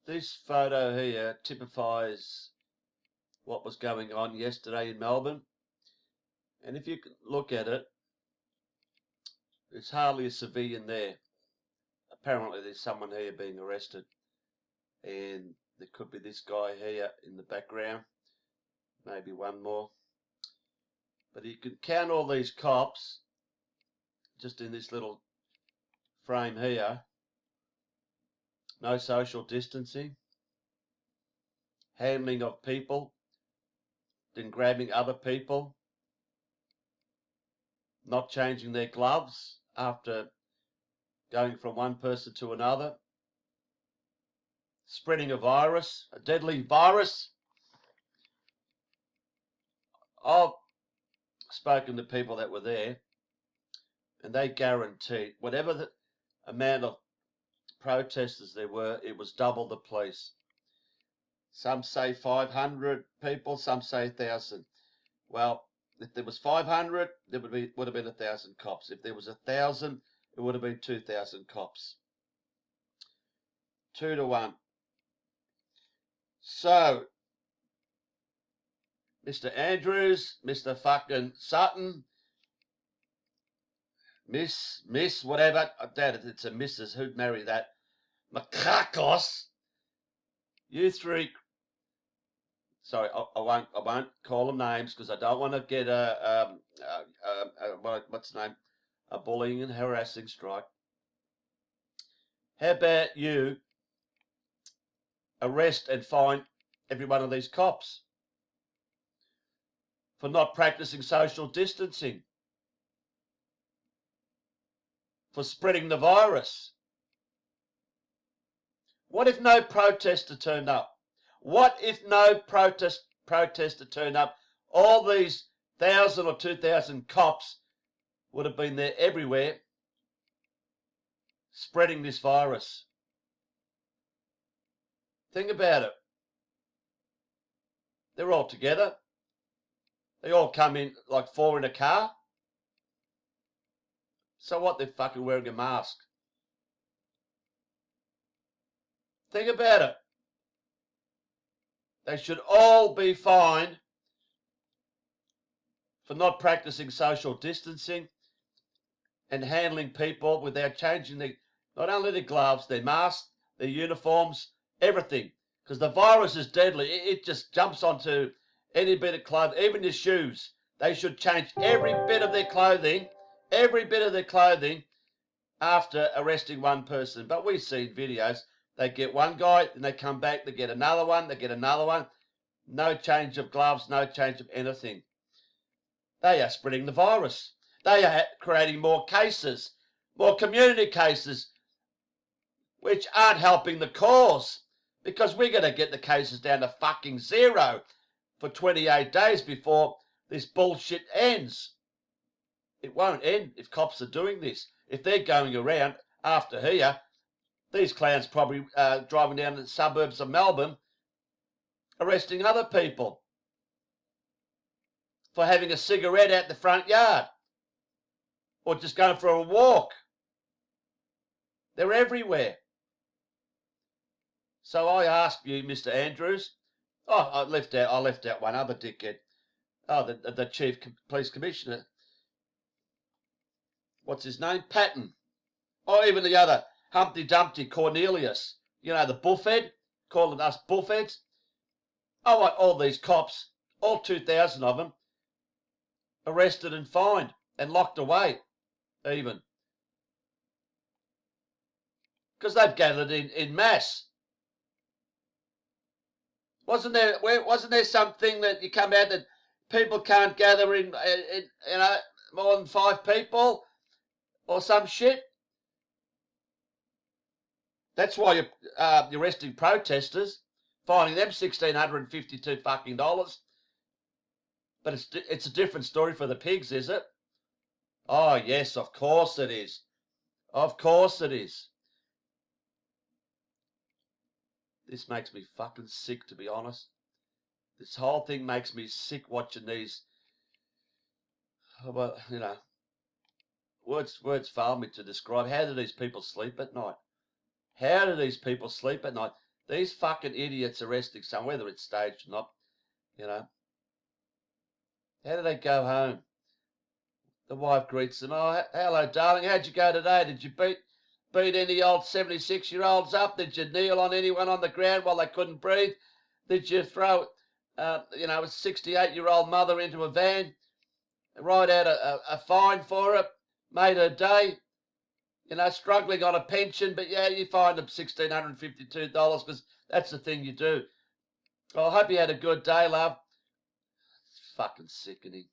This photo here typifies what was going on yesterday in Melbourne. And if you look at it, there's hardly a civilian there. Apparently there's someone here being arrested. And there could be this guy here in the background. Maybe one more. But you can count all these cops just in this little frame here. No social distancing. Handling of people. Then grabbing other people. Not changing their gloves after going from one person to another. Spreading a virus, a deadly virus. I've spoken to people that were there, and they guaranteed whatever the amount of protesters there were, it was double the police. Some say 500 people, some say 1,000. Well, if there was 500, there would have been 1,000 cops. If there was 1,000, it would have been 2,000 cops. 2 to 1. So, Mr. Andrews, Mr. fucking Sutton, Miss, whatever, I doubt it's a Mrs. Who'd marry that? Makakos, you three. Sorry, I won't call them names because I don't want to get what's the name? A bullying and harassing strike. How about you arrest and fine every one of these cops for not practicing social distancing, for spreading the virus? What if no protester turned up? What if no protester turned up? All these 1,000 or 2,000 cops would have been there everywhere spreading this virus. Think about it. They're all together. They all come in like 4 in a car. So what, they're fucking wearing a mask? Think about it. They should all be fined for not practicing social distancing and handling people without changing not only their gloves, their masks, their uniforms, everything. Because the virus is deadly. It just jumps onto any bit of clothing, even your shoes. They should change every bit of their clothing, after arresting one person. But we've seen videos. They get one guy, and they come back, they get another one, No change of gloves, no change of anything. They are spreading the virus. They are creating more cases, more community cases, which aren't helping the cause. Because we're going to get the cases down to fucking 0 for 28 days before this bullshit ends. It won't end if cops are doing this. If they're going around after here, these clowns probably driving down to the suburbs of Melbourne, arresting other people for having a cigarette out the front yard or just going for a walk. They're everywhere. So I ask you, Mr. Andrews. I left out one other dickhead. The Chief Police Commissioner. What's his name? Patton. Even the other Humpty Dumpty Cornelius. You know, the buffhead, calling us buffheads. I want all these cops, all 2,000 of them, arrested and fined and locked away, even. Because they've gathered in mass. Wasn't there something that you come out that people can't gather in more than 5 people or some shit? That's why you're arresting protesters, fining them $1,652 fucking dollars. But it's a different story for the pigs, is it? Oh yes, of course it is. Of course it is. This makes me fucking sick, to be honest. This whole thing makes me sick watching these. Well, you know, words fail me to describe. How do these people sleep at night? How do these people sleep at night? These fucking idiots arresting someone, whether it's staged or not, you know. How do they go home? The wife greets them. Oh, hello, darling. How'd you go today? Did you beat any old 76-year-olds up? Did you kneel on anyone on the ground while they couldn't breathe? Did you throw, a 68-year-old mother into a van, write out a fine for her, made her day? Struggling on a pension, but yeah, you fined them $1,652 because that's the thing you do. Well, I hope you had a good day, love. It's fucking sickening.